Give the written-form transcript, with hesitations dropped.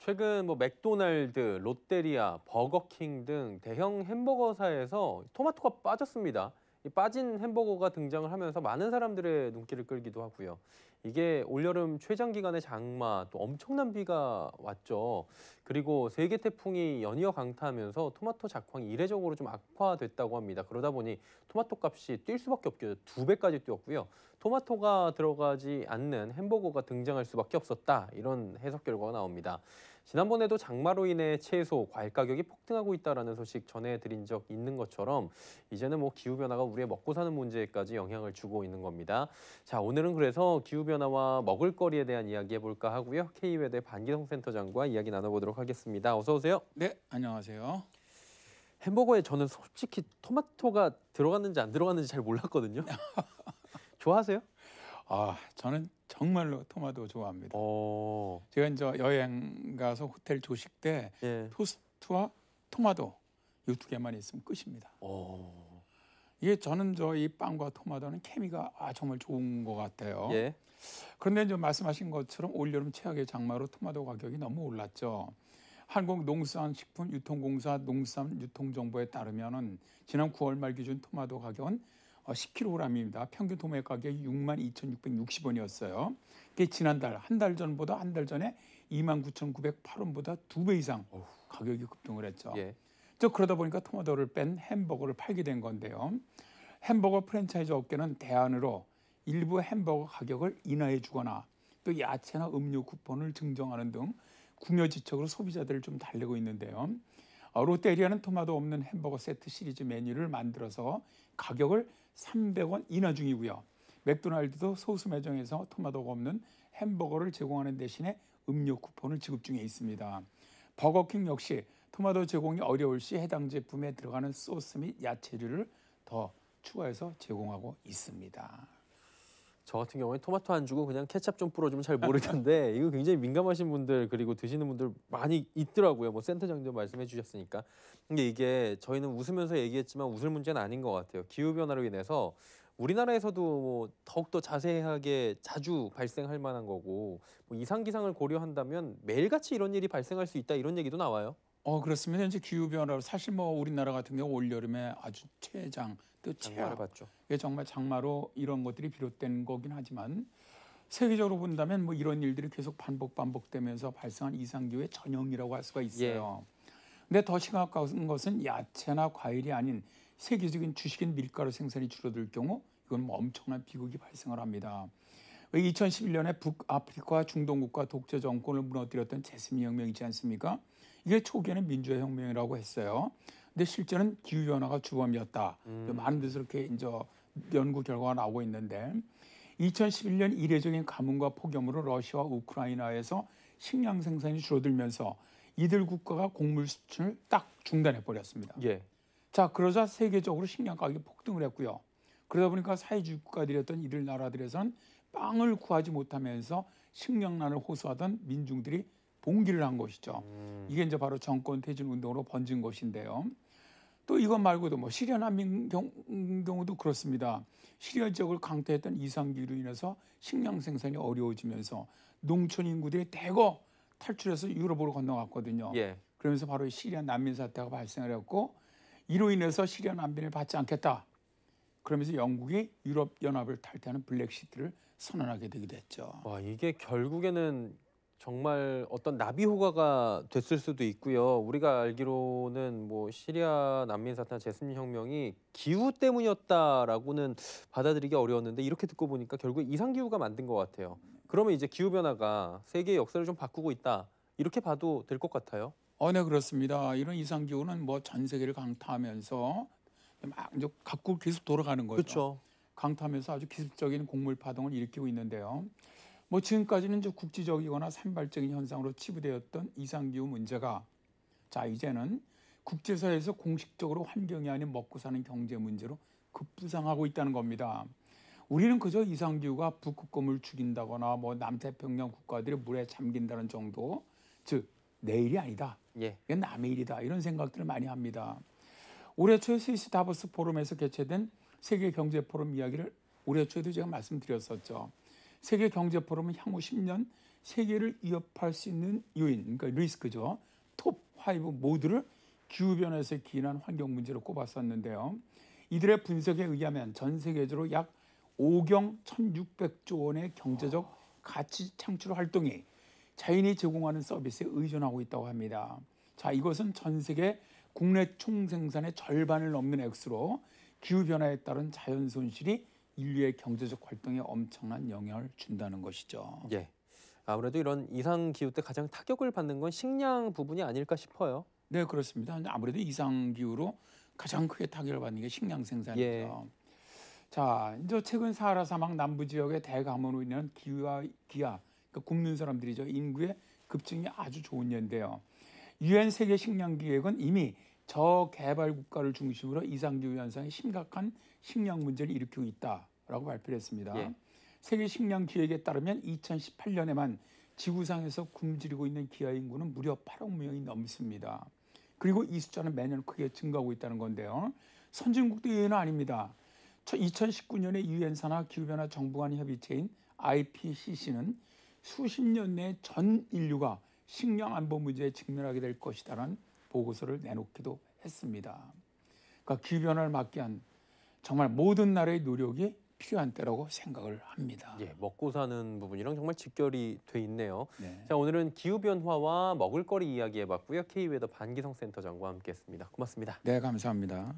최근 뭐 맥도날드, 롯데리아, 버거킹 등 대형 햄버거사에서 토마토가 빠졌습니다. 이 빠진 햄버거가 등장을 하면서 많은 사람들의 눈길을 끌기도 하고요. 이게 올여름 최장 기간의 장마, 또 엄청난 비가 왔죠. 그리고 세계 태풍이 연이어 강타하면서 토마토 작황이 이례적으로 좀 악화됐다고 합니다. 그러다 보니 토마토 값이 뛸 수밖에 없게 2배까지 뛰었고요. 토마토가 들어가지 않는 햄버거가 등장할 수밖에 없었다. 이런 해석 결과가 나옵니다. 지난번에도 장마로 인해 채소, 과일 가격이 폭등하고 있다는 소식 전해드린 적 있는 것처럼 이제는 뭐 기후변화가 우리의 먹고 사는 문제에까지 영향을 주고 있는 겁니다. 자, 오늘은 그래서 기후변화와 먹을거리에 대한 이야기 해볼까 하고요. K외대 반기성 센터장과 이야기 나눠보도록 하겠습니다. 어서 오세요. 네, 안녕하세요. 햄버거에 저는 솔직히 토마토가 들어갔는지 안 들어갔는지 잘 몰랐거든요. 좋아하세요? 저는 정말로 토마토 좋아합니다. 어, 제가 이제 여행 가서 호텔 조식 때 예. 토스트와 토마토 이 두 개만 있으면 끝입니다. 어, 이게 저는 이 빵과 토마토는 케미가 정말 좋은 것 같아요. 예. 그런데 이제 말씀하신 것처럼 올여름 최악의 장마로 토마토 가격이 너무 올랐죠. 한국농수산식품유통공사 농산유통정보에 따르면은 지난 9월 말 기준 토마토 가격은 10kg입니다. 평균 도매 가격이 62,660원이었어요. 이게 지난달 한 달 전보다 한 달 전에 29,908원보다 2배 이상 가격이 급등을 했죠. 예. 그러다 보니까 토마토를 뺀 햄버거를 팔게 된 건데요. 햄버거 프랜차이즈 업계는 대안으로 일부 햄버거 가격을 인하해 주거나 또 야채나 음료 쿠폰을 증정하는 등 궁여지책으로 소비자들을 좀 달래고 있는데요. 롯데리아는 토마토 없는 햄버거 세트 시리즈 메뉴를 만들어서 가격을 300원 인하 중이고요. 맥도날드도 소수 매장에서 토마토가 없는 햄버거를 제공하는 대신에 음료 쿠폰을 지급 중에 있습니다. 버거킹 역시 토마토 제공이 어려울 시 해당 제품에 들어가는 소스 및 야채류를 더 추가해서 제공하고 있습니다. 저 같은 경우에 토마토 안 주고 그냥 케첩 좀 뿌려주면 잘 모르는데 이거 굉장히 민감하신 분들 그리고 드시는 분들 많이 있더라고요. 뭐 센터장도 말씀해 주셨으니까. 근데 이게 저희는 웃으면서 얘기했지만 웃을 문제는 아닌 것 같아요. 기후변화로 인해서 우리나라에서도 뭐 더욱더 자세하게 자주 발생할 만한 거고 뭐 이상기상을 고려한다면 매일같이 이런 일이 발생할 수 있다 이런 얘기도 나와요. 그렇습니다. 이제 기후 변화로 사실 우리나라 같은 경우 올 여름에 아주 최장 또 장마를 최악 봤죠. 이게 정말 장마로 이런 것들이 비롯된 거긴 하지만 세계적으로 본다면 이런 일들이 계속 반복되면서 발생한 이상 기후의 전형이라고 할 수가 있어요. 근데 더 심각한 것은 야채나 과일이 아닌 세계적인 주식인 밀가루 생산이 줄어들 경우 이건 엄청난 비극이 발생을 합니다. 2011년에 북아프리카 중동 국가 독재 정권을 무너뜨렸던 제스민 혁명 있지 않습니까? 이게 초기에는 민주화 혁명이라고 했어요. 근데 실제는 기후 변화가 주범이었다. 많은 데서 이렇게 이제 연구 결과가 나오고 있는데 2011년 이례적인 가뭄과 폭염으로 러시아와 우크라이나에서 식량 생산이 줄어들면서 이들 국가가 곡물 수출을 딱 중단해 버렸습니다. 예. 자, 그러자 세계적으로 식량 가격이 폭등을 했고요. 그러다 보니까 사회주의 국가들이었던 이들 나라들에서는 빵을 구하지 못하면서 식량난을 호소하던 민중들이 봉기를 한 것이죠. 이게 이제 바로 정권 퇴진 운동으로 번진 것인데요. 또 이것 말고도 시리아 난민 경우도 그렇습니다. 시리아 지역을 강타했던 이상기후로 인해서 식량 생산이 어려워지면서 농촌 인구들이 대거 탈출해서 유럽으로 건너갔거든요. 예. 그러면서 바로 시리아 난민 사태가 발생을 했고 이로 인해서 시리아 난민을 받지 않겠다. 그러면서 영국이 유럽 연합을 탈퇴하는 블랙시트를 선언하게 되게 됐죠. 와, 이게 결국에는 정말 어떤 나비 효과가 됐을 수도 있고요. 우리가 알기로는 뭐 시리아 난민 사태나 제스민 혁명이 기후 때문이었다라고는 받아들이기 어려웠는데 이렇게 듣고 보니까 결국 이상 기후가 만든 것 같아요. 그러면 이제 기후 변화가 세계의 역사를 좀 바꾸고 있다. 이렇게 봐도 될 것 같아요. 네, 그렇습니다. 이런 이상 기후는 전 세계를 강타하면서 막 이제 각국 계속 돌아가는 거죠. 그렇죠. 강타하면서 아주 기습적인 곡물 파동을 일으키고 있는데요. 지금까지는 이제 국지적이거나 산발적인 현상으로 치부되었던 이상기후 문제가 이제는 국제사회에서 공식적으로 환경이 아닌 먹고 사는 경제 문제로 급부상하고 있다는 겁니다. 우리는 그저 이상기후가 북극곰을 죽인다거나 남태평양 국가들이 물에 잠긴다는 정도, 즉 내일이 아니다. 예. 이건 남의 일이다. 이런 생각들을 많이 합니다. 올해 초에 스위스 다보스 포럼에서 개최된 세계 경제 포럼 이야기를 올해 초에도 제가 말씀드렸었죠. 세계 경제 포럼은 향후 10년 세계를 위협할 수 있는 요인, 그러니까 리스크죠. 톱 5 모두를 기후변화에서 기인한 환경 문제로 꼽았었는데요. 이들의 분석에 의하면 전 세계적으로 약 5경 1,600조 원의 경제적 가치 창출 활동이 자연이 제공하는 서비스에 의존하고 있다고 합니다. 자, 이것은 전 세계 국내 총생산의 절반을 넘는 액수로 기후변화에 따른 자연 손실이 인류의 경제적 활동에 엄청난 영향을 준다는 것이죠. 예. 아무래도 이런 이상 기후 때 가장 타격을 받는 건 식량 부분이 아닐까 싶어요. 네, 그렇습니다. 아무래도 이상기후로 가장 크게 타격을 받는 게 식량 생산이죠. 예. 자, 이제 최근 사하라 사막 남부 지역의 대가뭄으로 인한 기아, 그러니까 굶는 사람들이죠. 인구의 급증이 아주 좋은 예인데요. 유엔 세계 식량 기획은 이미 저개발 국가를 중심으로 이상기후 현상이 심각한 식량 문제를 일으키고 있다라고 발표를 했습니다. 예. 세계 식량 기획에 따르면 2018년에만 지구상에서 굶주리고 있는 기아 인구는 무려 8억 명이 넘습니다. 그리고 이 숫자는 매년 크게 증가하고 있다는 건데요. 선진국도 예외는 아닙니다. 2019년에 유엔 산하 기후변화 정부 간 협의체인 IPCC는 수십 년 내 전 인류가 식량 안보 문제에 직면하게 될 것이다라는 보고서를 내놓기도 했습니다. 그러니까 기후변화를 막기 위한 정말 모든 나라의 노력이 필요한 때라고 생각을 합니다. 예, 먹고 사는 부분이랑 정말 직결이 돼 있네요. 네. 자, 오늘은 기후 변화와 먹을거리 이야기해봤고요. K웨더 반기성 센터장과 함께했습니다. 고맙습니다. 네, 감사합니다.